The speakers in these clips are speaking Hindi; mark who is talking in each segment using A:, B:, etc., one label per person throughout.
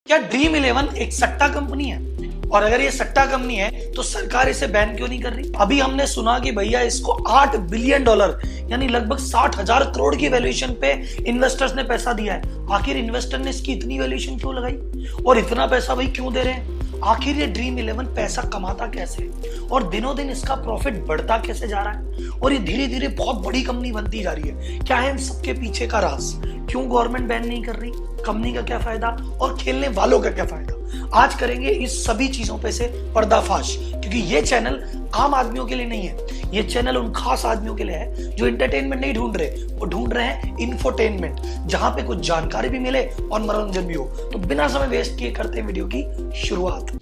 A: क्या ड्रीम इलेवन एक सट्टा कंपनी है? और अगर ये सट्टा कंपनी है तो सरकार इसे बैन क्यों नहीं कर रही? अभी हमने सुना कि भैया इसको $8 बिलियन यानी लगभग 60,000 करोड़ की वैल्यूएशन पे इन्वेस्टर्स ने पैसा दिया है। आखिर इन्वेस्टर ने इसकी इतनी वैल्यूएशन क्यों लगाई और इतना पैसा भाई क्यों दे रहे हैं? आखिर ये ड्रीम इलेवन पैसा कमाता कैसे और दिनों दिन इसका प्रॉफिट बढ़ता कैसे जा रहा है और ये धीरे धीरे बहुत बड़ी कंपनी बनती जा रही है? क्या है इन सबके पीछे का राज? क्यों गवर्नमेंट बैन नहीं कर रही? कंपनी का क्या फायदा और खेलने वालों का क्या फायदा? आज करेंगे इस सभी चीजों पे से पर्दाफाश, क्योंकि ये चैनल आम आदमियों के लिए नहीं है। ये चैनल उन खास आदमियों के लिए है जो एंटरटेनमेंट नहीं ढूंढ रहे, वो ढूंढ रहे हैं इंफोटेनमेंट, जहां पे कुछ जानकारी भी मिले और मनोरंजन भी हो। तो बिना समय वेस्ट किए करते हैं वीडियो की शुरुआत।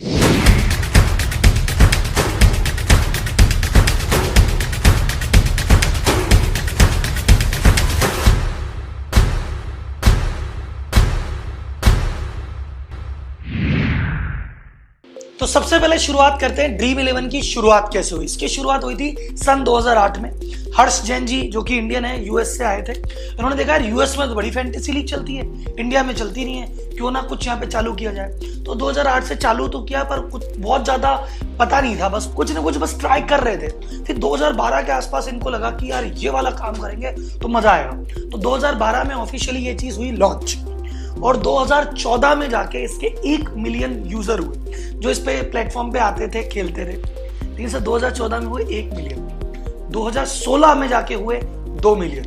A: तो सबसे पहले शुरुआत करते हैं ड्रीम इलेवन की शुरुआत कैसे हुई। इसकी शुरुआत हुई थी सन 2008 में। हर्ष जैन जी जो कि इंडियन है, यूएस से आए थे। इन्होंने देखा यार यूएस में तो बड़ी फैंटेसी लीग चलती है, इंडिया में चलती नहीं है, क्यों ना कुछ यहाँ पे चालू किया जाए। तो 2008 से चालू तो किया, पर कुछ बहुत ज्यादा पता नहीं था, बस कुछ ना कुछ बस ट्राई कर रहे थे। फिर 2012 के आसपास इनको लगा कि यार ये वाला काम करेंगे तो मजा आएगा। तो 2012 में ऑफिशियली ये चीज हुई लॉन्च और 2014 में जाके इसके 1 मिलियन यूजर हुए जो इस पे प्लेटफॉर्म पे आते थे, खेलते थे। लेकिन से 2014 में हुए 1 मिलियन, 2016 में जाके हुए 2 मिलियन,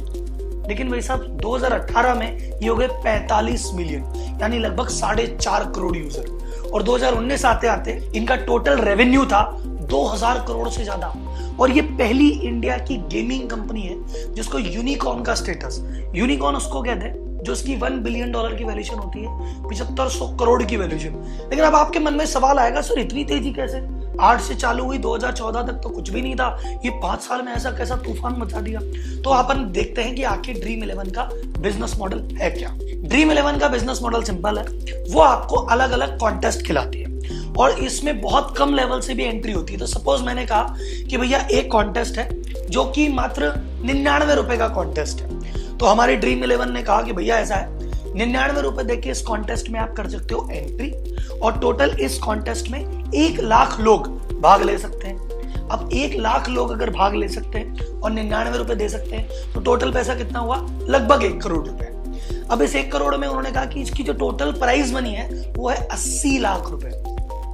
A: लेकिन भाई साहब 2018 में ये हो गए 45 मिलियन, यानी लगभग 4.5 करोड़ यूजर। और 2019 आते आते इनका टोटल रेवेन्यू था 2000 करोड़ से ज्यादा। और ये पहली इंडिया की गेमिंग कंपनी है जिसको यूनिकॉर्न का स्टेटस, यूनिकॉर्न उसको कहते हैं जो उसकी $1 बिलियन की वैल्यूएशन होती है, 7500 करोड़ की वैल्यूएशन। लेकिन अब आपके मन में सवाल आएगा, सर इतनी तेजी कैसे? 8 से चालू हुई, 2014 तक तो कुछ भी नहीं था, ये 5 साल में ऐसा कैसा तूफान मचा दिया? तो अपन देखते हैं कि आखिर ड्रीम इलेवन का बिजनेस मॉडल है क्या। ड्रीम इलेवन का बिजनेस मॉडल सिंपल है, वो आपको अलग अलग कॉन्टेस्ट खिलाती है और इसमें बहुत कम लेवल से भी एंट्री होती है। तो सपोज मैंने कहा कि भैया एक कॉन्टेस्ट है जो कि मात्र 99 रुपए का कॉन्टेस्ट है। तो हमारी ड्रीम इलेवन ने कहा कि भैया ऐसा है, 99 रुपए देके इस कॉन्टेस्ट में आप कर सकते हो एंट्री और टोटल इस कॉन्टेस्ट में 1 लाख लोग भाग ले सकते हैं। अब 1 लाख लोग अगर भाग ले सकते हैं और 99 रुपए दे सकते हैं तो टोटल पैसा कितना हुआ? लगभग 1 करोड़ रुपए। अब इस 1 करोड़ में उन्होंने कहा कि इसकी जो टोटल प्राइज मनी है वो है 80 लाख रुपए।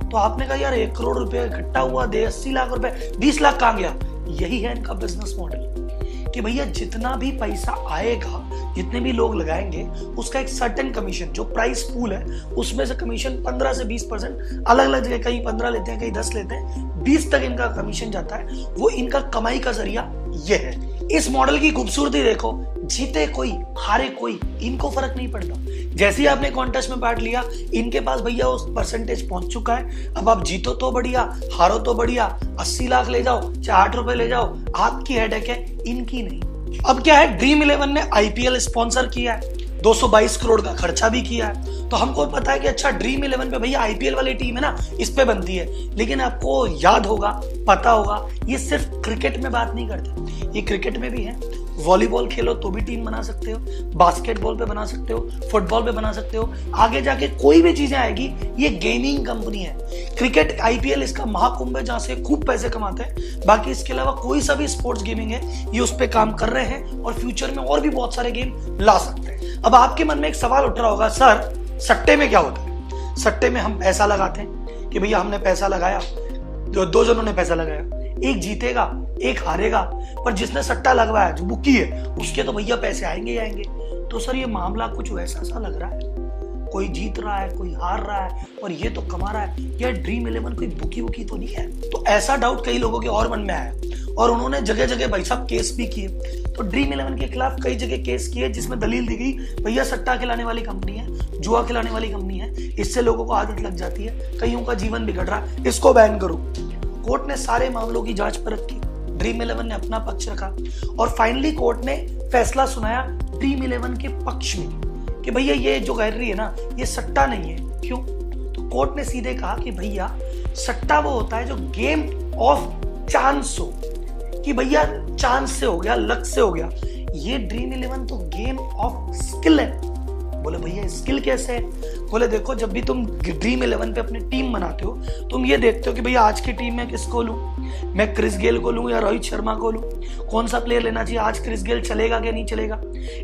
A: तो आपने कहा यार 1 करोड़ रुपए इकट्ठा हुआ, दे 80 लाख रुपए, 20 लाख कहां गया? यही है इनका बिजनेस मॉडल कि भैया जितना भी पैसा आएगा, जितने भी लोग लगाएंगे, उसका एक सर्टेन कमीशन, जो प्राइस पूल है उसमें से कमीशन 15 से 20%, अलग अलग जगह कहीं 15 लेते हैं, कहीं 10 लेते हैं, 20 तक इनका कमीशन जाता है। वो इनका कमाई का जरिया ये है। इस मॉडल की खूबसूरती देखो, जीते कोई हारे कोई, इनको फर्क नहीं पड़ता। जैसे ही आपने कॉन्टेस्ट में पार्ट लिया, इनके पास भैया उस परसेंटेज पहुंच चुका है। अब आप जीतो तो बढ़िया, हारो तो बढ़िया, 80 लाख ले जाओ चाहे 8 रुपए ले जाओ, आपकी हेडेक है, इनकी नहीं। अब क्या है, ड्रीम इलेवन ने आईपीएल स्पॉन्सर किया है, 222 करोड़ का खर्चा भी किया है। तो हमको पता है कि अच्छा ड्रीम इलेवन पे भैया आईपीएल वाली टीम है ना, इस पे बनती है। लेकिन आपको याद होगा, पता होगा, ये सिर्फ क्रिकेट में बात नहीं करते, ये क्रिकेट में भी है। वॉलीबॉल खेलो तो भी टीम बना सकते हो, बास्केटबॉल पे बना सकते हो, फुटबॉल पे बना सकते हो, आगे जाके कोई भी चीजें आएगी। ये गेमिंग कंपनी है। क्रिकेट आईपीएल इसका महाकुंभ है जहां से खूब पैसे कमाते हैं। बाकी इसके अलावा कोई सा भी स्पोर्ट्स गेमिंग है, ये उस पर काम कर रहे हैं और फ्यूचर में और भी बहुत सारे गेम ला सकते हैं। अब आपके मन में एक सवाल उठ रहा होगा, सर सट्टे में क्या होता है? सट्टे में हम पैसा लगाते हैं कि भैया हमने पैसा लगाया, जो 2 जनों ने पैसा लगाया, एक जीतेगा एक हारेगा, पर जिसने सट्टा लगवाया, जो बुकी है, उसके तो भैया पैसे आएंगे ही आएंगे। तो सर ये मामला कुछ वैसा सा लग रहा है, कोई जीत रहा है कोई हार रहा है और ये तो कमा रहा है, यार ड्रीम इलेवन कोई बुकी तो नहीं है? तो ऐसा डाउट कई लोगों के और मन में आया और उन्होंने जगह जगह भाई साहब केस भी किए। तो ड्रीम इलेवन के खिलाफ कई जगह केस किए जिसमें दलील दी गई, भैया सट्टा खिलाने वाली कंपनी है, जुआ खिलाने वाली कंपनी है, इससे लोगों को आदत लग जाती है, कईयों का जीवन बिगड़ रहा है, इसको बैन करो। कोर्ट ने सारे मामलों की जांच परख की, ड्रीम इलेवन ने अपना पक्ष रखा और फाइनली कोर्ट ने फैसला सुनाया ड्रीम इलेवन के पक्ष में कि भैया ये जो कह रही है ना, ये सट्टा नहीं है। क्यों? तो कोर्ट ने सीधे कहा कि भैया सट्टा वो होता है जो गेम ऑफ चांस हो, कि भैया चांस से हो गया, लक से हो गया। ये ड्रीम इलेवन तो गेम ऑफ स्किल है। बोले भैया स्किल कैसे है? बोले देखो जब भी तुम ड्रीम 11 पे अपनी टीम बनाते हो तुम ये देखते हो कि भैया आज की टीम में किसको लूं, मैं क्रिस गेल को लूं या रोहित शर्मा को लूं, कौन सा प्लेयर लेना चाहिए, आज क्रिस गेल चलेगा क्या नहीं चलेगा,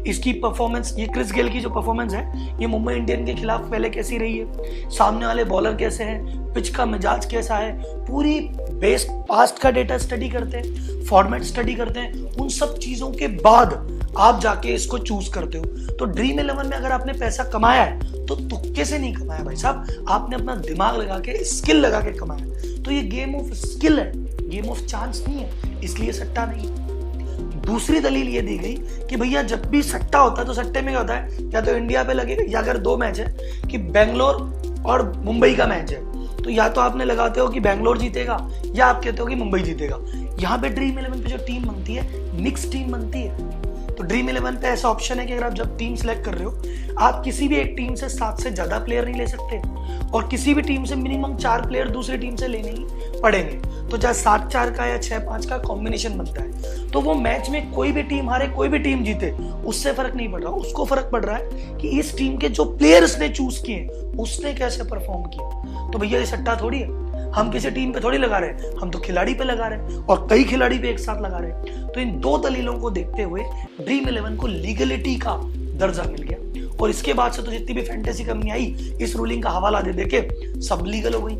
A: इसकी परफॉर्मेंस, ये क्रिस गेल की जो परफॉर्मेंस है ये मुंबई इंडियन के खिलाफ पहले कैसी रही है, सामने वाले बॉलर कैसे हैं, पिच का मिजाज कैसा है, पूरी बेस पास्ट का डेटा स्टडी करते हैं, फॉर्मेट स्टडी करते हैं, उन सब चीजों के बाद आप जाके इसको चूज करते हो। तो ड्रीम 11 में अगर आपने पैसा कमाया है तो तुक्के से नहीं कमाया भाई साहब, आपने अपना दिमाग लगा के, स्किल लगा के कमाया। तो ये गेम ऑफ स्किल है, गेम ऑफ चांस नहीं है, इसलिए सट्टा नहीं है। दूसरी दलील ये दी गई कि भैया जब भी सट्टा होता है तो सट्टे में क्या होता है, या तो इंडिया पे लगेगा, या अगर 2 मैच है कि बेंगलोर और मुंबई का मैच है तो या तो आपने लगाते हो कि बेंगलोर जीतेगा या आप कहते हो कि मुंबई जीतेगा। यहाँ पे ड्रीम 11 पे जो टीम बनती है मिक्स टीम बनती है। तो ड्रीम 11 पे ऐसा ऑप्शन है कि अगर आप जब टीम सेलेक्ट कर रहे हो आप किसी भी एक टीम से 7 से ज्यादा प्लेयर नहीं ले सकते और किसी भी टीम से मिनिमम 4 प्लेयर दूसरी टीम से लेने ही पड़ेंगे। तो चाहे 7-4 का या 6-5 का कॉम्बिनेशन बनता है। तो वो मैच में कोई भी टीम हारे कोई भी टीम जीते उससे फर्क नहीं पड़ रहा, उसको फर्क पड़ रहा है कि इस टीम के जो प्लेयर्स ने चूज किए उसने कैसे परफॉर्म किया। तो भैया ये सट्टा थोड़ी है, हम किसी टीम पे थोड़ी लगा रहे हैं, हम तो खिलाड़ी पे लगा रहे हैं और कई खिलाड़ी पे एक साथ लगा रहे हैं। तो इन 2 दलीलों को देखते हुए ड्रीम 11 को लीगलिटी का दर्जा मिल गया और इसके बाद से तो जितनी भी फैंटेसी कंपनी आई इस रूलिंग का हवाला दे देके सब लीगल हो गई।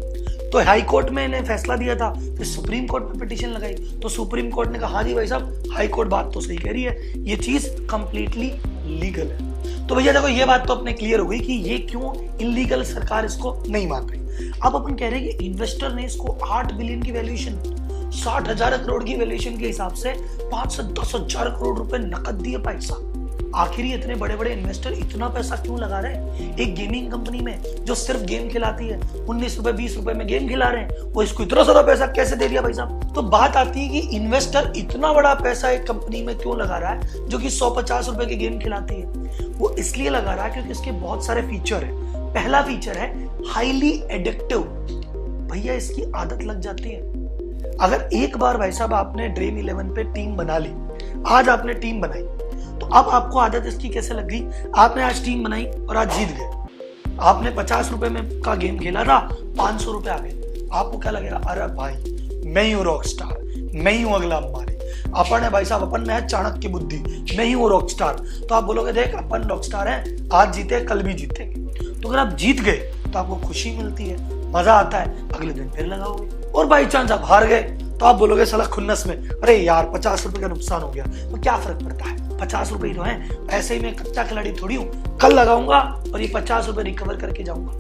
A: तो हाई कोर्ट में इन्हें फैसला दिया था, फिर सुप्रीम कोर्ट में पिटीशन लगाई तो सुप्रीम कोर्ट ने कहा हाँ जी भाई साहब हाई कोर्ट बात तो सही कह रही है, ये चीज कंप्लीटली लीगल है। तो भैया देखो ये बात तो अपने क्लियर हो गई कि ये क्यों इलीगल सरकार इसको नहीं मान रही। अब अपन कह रहे हैं कि इन्वेस्टर ने इसको 8 बिलियन की वैल्यूएशन, 60,000 करोड़ की वैल्यूएशन के हिसाब से 5 से 10,000 करोड़ रुपए नकद दिए पैसा। आखिर ये इतने बड़े बड़े इन्वेस्टर इतना पैसा क्यों लगा रहे हैं एक गेमिंग कंपनी में जो सिर्फ गेम खिलाती है, 19 रुपए 20 रुपए में गेम खिला रहे हैं, वो इसको इतना सारा पैसा कैसे दे दिया भाई साहब। तो बात आती है कि इन्वेस्टर इतना बड़ा पैसा एक कंपनी में क्यों लगा रहा है जो कि 150 रुपए की गेम खिलाती है। वो इसलिए लगा रहा है क्योंकि इसके बहुत सारे फीचर है। पहला फीचर है हाईली एडिक्टिव, भैया इसकी आदत लग जाती है। अगर एक बार भाई साहब आपने ड्रीम 11 पे टीम बना ली, आज आपने टीम बनाई तो अब आपको आदत इसकी कैसे लग गई, आपने आज टीम बनाई और आज जीत गए, आपने 50 रुपए में का गेम खेला था, 500 रुपए आ गए, आपको क्या लगेगा, अरे भाई मैं ही हूँ रॉक स्टार, मैं ही हूँ अगला अंबानी, अपन है भाई साहब, अपन में है चाणक्य बुद्धि, मैं ही हूँ रॉक स्टार। तो आप बोलोगे देख अपन रॉक स्टार है, आज जीते कल भी जीतेंगे। तो अगर आप जीत गए तो आपको खुशी मिलती है, मजा आता है, अगले दिन फिर लगाओगे। और बाई चांस आप हार गए तो आप बोलोगे साला खुन्नस में, अरे यार 50 रुपए का नुकसान हो गया, तो क्या फर्क पड़ता है, 50 रुपए ही तो है, ऐसे ही मैं कच्चा खिलाड़ी थोड़ी हूँ, कल लगाऊंगा और ये 50 रुपए रिकवर करके जाऊंगा।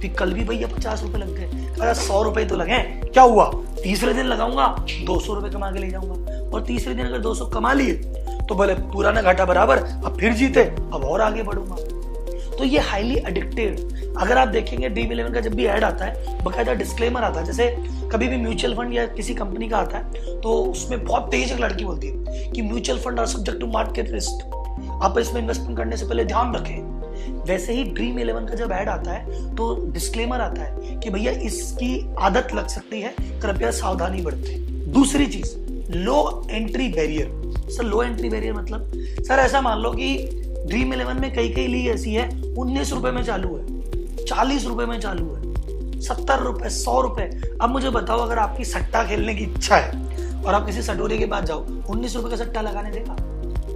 A: फिर कल भी भैया 50 रुपए लग गए, अरे 100 रुपए तो लगे, क्या हुआ, तीसरे दिन लगाऊंगा 200 रुपए कमा के ले जाऊंगा, और तीसरे दिन अगर 200 कमा लिए तो बोले पुराना घाटा बराबर, अब फिर जीते, अब और आगे बढ़ूंगा। तो ये हाईली एडिक्टेड। अगर आप देखेंगे ड्रीम 11 का जब भी ऐड आता है बकायदा डिस्क्लेमर आता है, जैसे कभी भी म्यूचुअल फंड या किसी कंपनी का आता है तो उसमें बहुत तेज एक लड़की बोलती है कि mutual fund are subject to market risk, आप इसमें इन्वेस्टमेंट करने से पहले ध्यान रखें। वैसे ही ड्रीम 11 का जब ऐड आता है तो डिस्क्लेमर आता है कि भैया इसकी आदत लग सकती है, कृपया सावधानी बरतें। दूसरी चीज लो एंट्री बैरियर। सर लो एंट्री बैरियर मतलब, सर ऐसा मान लो कि ड्रीम 11 में कई लीग ऐसी है 19 रुपए में चालू है, 40 रुपए में चालू है, 70 रुपए, 100 रुपए। अब मुझे बताओ अगर आपकी सट्टा खेलने की इच्छा है और आप किसी सटोरी के पास जाओ, 19 रुपए का सट्टा लगाने देगा?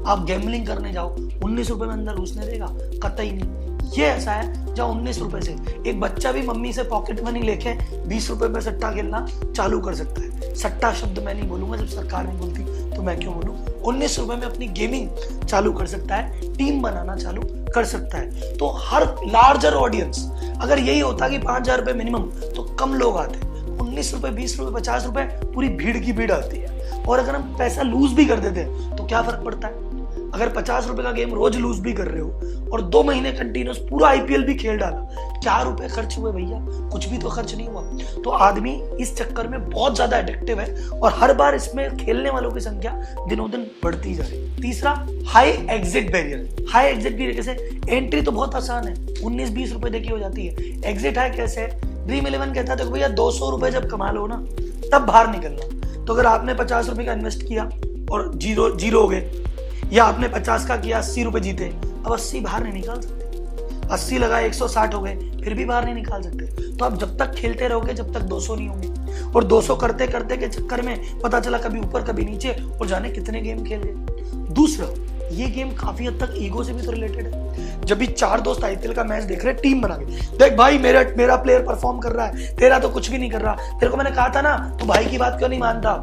A: आप गैम्बलिंग करने जाओ, 19 रुपए में अंदर घुसने देगा? कतई नहीं। ये ऐसा है जहाँ 19 रुपए से एक बच्चा भी मम्मी से पॉकेट मनी लेके 20 रुपए में सट्टा खेलना चालू कर सकता है। सट्टा शब्द मैं नहीं बोलूंगा, जब सरकार नहीं बोलती तो मैं क्यों बोलूं। 19 रुपए में अपनी गेमिंग चालू कर सकता है, टीम बनाना चालू कर सकता है। तो हर लार्जर ऑडियंस अगर यही होता कि 5,000 रुपए मिनिमम, तो कम लोग आते। 19 रुपए, 20 रुपए, 50 रुपए पूरी भीड़ की भीड़ आती है। और अगर हम पैसा लूज भी कर देते हैं तो क्या फर्क पड़ता है? अगर 50 रुपए का गेम रोज लूज भी कर रहे हो और 2 महीने कंटिन्यूस पूरा IPL भी खेल डाला, 4 रुपए खर्च हुए भैया, कुछ भी तो खर्च नहीं हुआ। तो आदमी इस चक्कर में बहुत ज्यादा एडिक्टिव है और हर बार इसमें खेलने वालों की संख्या दिनों दिन बढ़ती जा रही है। तीसरा high exit barrier. High exit भी कैसे? एंट्री तो बहुत आसान है, 19-20 रुपए देखी हो जाती है। एग्जिट हाई कैसे है? ड्रीम 11 कहता है भैया 200 रुपए जब कमा लो ना तब बाहर निकलना। तो अगर आपने 50 रुपए का इन्वेस्ट किया और जीरो हो गए, या आपने 50 का किया 80 रुपए जीते, अब 80 बाहर नहीं निकाल सकते। 80 लगाए 160 हो गए, फिर भी बाहर नहीं निकाल सकते। तो आप जब तक खेलते रहोगे जब तक 200 नहीं होंगे, और 200 करते करते के चक्कर में पता चला कभी ऊपर कभी नीचे, और जाने कितने गेम खेल गए। दूसरा, ये गेम काफी हद तक ईगो से भी तो रिलेटेड है। जब भी 4 दोस्त आईपीएल का मैच देख रहे हैं टीम बना के, देख भाई मेरा प्लेयर परफॉर्म कर रहा है, तेरा तो कुछ भी नहीं कर रहा, तेरे को मैंने कहा था ना, तो भाई की बात क्यों नहीं मानता,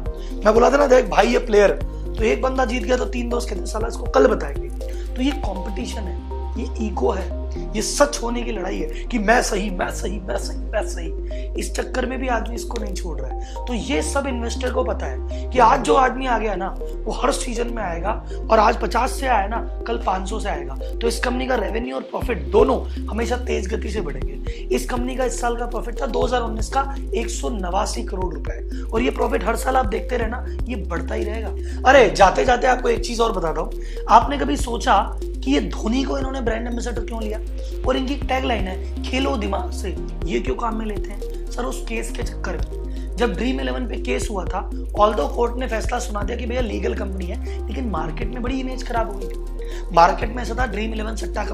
A: मैं बोला था ना देख भाई ये प्लेयर, तो एक बंदा जीत गया तो 3 दोस्त कहते साला इसको कल बताएंगे। तो ये कंपटीशन है, ये ईगो है, ये सच होने की लड़ाई है कि मैं सही मैं सही मैं सही मैं सही। इस चक्कर में भी आदमी इसको नहीं छोड़ रहा है। तो ये सब इन्वेस्टर को पता है कि आज जो आदमी आ गया ना वो हर सीजन में आएगा, और आज 50 से आया ना कल 500 से आएगा। तो इस कंपनी का रेवेन्यू और प्रॉफिट दोनों हमेशा तेज गति से बढ़ेंगे। इस कंपनी का इस साल का प्रॉफिट था 2019 का 189 करोड़ रुपए, और ये प्रॉफिट हर साल आप देखते रहना ये बढ़ता ही रहेगा। अरे जाते जाते आपको एक चीज और बताता हूँ, आपने कभी सोचा कि ये धोनी को इन्होंने ब्रांड एम्बेसडर क्यों लिया? और इनकी टैगलाइन है खेलो दिमाग से। ये क्यों काम में लेते हैं सर? उस केस के चक्कर में जब ड्रीम 11 पे केस हुआ था, ऑल्दो कोर्ट ने फैसला सुना दिया कि भैया लीगल कंपनी है, लेकिन मार्केट में बड़ी इमेज खराब हो गई थी। मार्केट में ऐसा था ड्रीम 11 सट्टा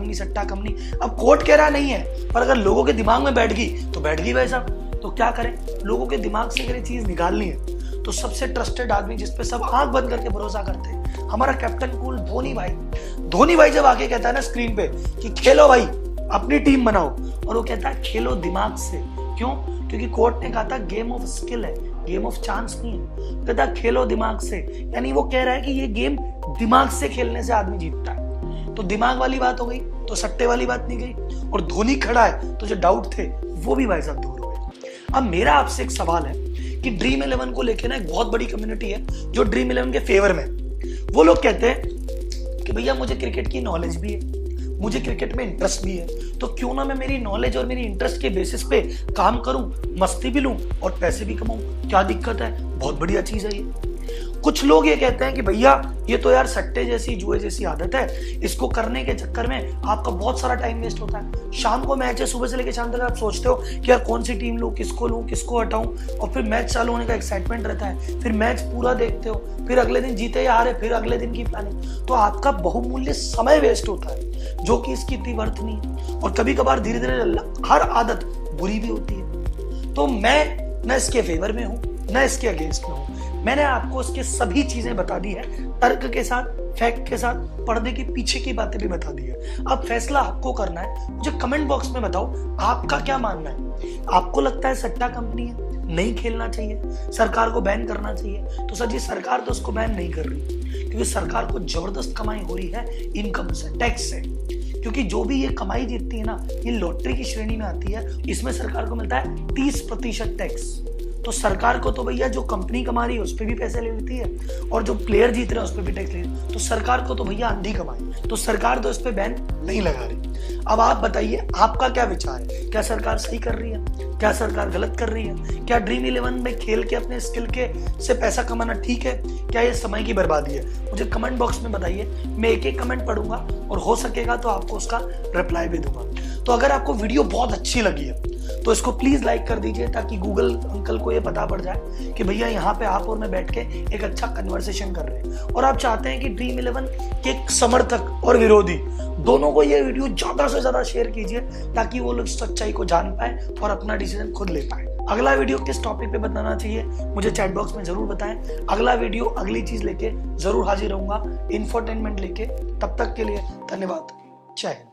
A: कंपनी। अब कोर्ट कह रहा नहीं है, पर अगर लोगों के दिमाग में बैठ गई तो बैठ गई भाई साहब। तो क्या करें, लोगों के दिमाग से अगर ये चीज निकालनी है तो सबसे ट्रस्टेड आदमी जिसपे सब आंख बंद करके भरोसा करते हैं, हमारा कैप्टन कूल धोनी भाई। धोनी भाई जब आके कहता है ना स्क्रीन पे कि खेलो भाई अपनी टीम बनाओ, और वो कहता है खेलो दिमाग से। क्यों? क्योंकि कोर्ट ने कहा था गेम ऑफ स्किल है, गेम ऑफ चांस नहीं है। कहता है खेलो दिमाग से, यानी वो कह रहा है कि ये गेम दिमाग से खेलने से आदमी जीतता है। तो दिमाग वाली बात हो गई, तो सट्टे वाली बात नहीं गई, और धोनी खड़ा है तो जो डाउट थे वो भी भाई साहब दूर हो गए। अब मेरा आपसे एक सवाल है कि ड्रीम 11 को लेके ना एक बहुत बड़ी कम्युनिटी है जो ड्रीम 11 के फेवर में। वो लोग कहते हैं कि भैया मुझे क्रिकेट की नॉलेज भी है, मुझे क्रिकेट में इंटरेस्ट भी है, तो क्यों ना मैं मेरी नॉलेज और मेरी इंटरेस्ट के बेसिस पे काम करूं, मस्ती भी लूं और पैसे भी कमाऊं। क्या दिक्कत है? बहुत बढ़िया चीज है ये। कुछ लोग ये कहते हैं कि भैया ये तो यार सट्टे जैसी जुए जैसी आदत है, इसको करने के चक्कर में आपका बहुत सारा टाइम वेस्ट होता है। शाम को मैच है, सुबह से लेकर शाम तक आप सोचते हो कि यार कौन सी टीम लूं, किसको हटाऊं, और फिर मैच चालू होने का एक्साइटमेंट रहता है, फिर मैच पूरा देखते हो, फिर अगले दिन जीते या हारे, फिर अगले दिन की प्लानिंग। तो आपका बहुमूल्य समय वेस्ट होता है जो कि इसकी इतनी वर्थ नहीं है। और कभी कभार धीरे धीरे हर आदत बुरी भी होती है। तो मैं न इसके फेवर में हूं न इसके अगेंस्ट में हूं। मैंने आपको इसके सभी चीजें बता दी है, तर्क के साथ, फैक्ट के साथ, पर्दे के पीछे की बातें भी बता दी है। अब फैसला आपको करना है। मुझे कमेंट बॉक्स में बताओ आपका क्या मानना है। आपको लगता है सट्टा कंपनी है, नहीं खेलना चाहिए, सरकार को बैन करना चाहिए? तो सर जी सरकार तो उसको बैन नहीं कर रही, क्योंकि सरकार को जबरदस्त कमाई हो रही है इनकम से, टैक्स से। क्योंकि जो भी ये कमाई जीतती है ना, ये लॉटरी की श्रेणी में आती है। इसमें सरकार को मिलता है 30% टैक्स। तो सरकार को तो भैया जो कंपनी कमा रही है उस पर भी पैसे ले लेती है, और जो प्लेयर जीत रहे हैं उस पर भी टैक्स ले रही है। तो सरकार को तो भैया अंधी कमाई, तो सरकार तो इस पे बैन नहीं लगा रही। अब आप बताइए आपका क्या विचार है? क्या सरकार सही कर रही है? क्या सरकार गलत कर रही है? क्या ड्रीम 11 में खेल के अपने स्किल के से पैसा कमाना ठीक है? क्या ये समय की बर्बादी है? मुझे कमेंट बॉक्स में बताइए। मैं एक एक कमेंट पढ़ूंगा और हो सकेगा तो आपको उसका रिप्लाई भी दूंगा। तो अगर आपको वीडियो बहुत अच्छी लगी है तो इसको प्लीज लाइक कर दीजिए, ताकि गूगल अंकल को ये पता पड़ जाए कि भैया यहाँ पे आप और मैं बैठ के एक अच्छा कन्वर्सेशन कर रहे हैं, और आप चाहते हैं कि ड्रीम 11 के समर्थक और विरोधी दोनों को ये वीडियो ज्यादा से ज्यादा शेयर कीजिए, ताकि वो लोग सच्चाई को जान पाए और अपना डिसीजन खुद ले पाए। अगला वीडियो किस टॉपिक पे बनाना चाहिए मुझे चैट बॉक्स में जरूर बताएं। अगला वीडियो अगली चीज लेके जरूर हाजिर रहूंगा, इंफोटेनमेंट लेके। तब तक के लिए धन्यवाद। जय हिंद।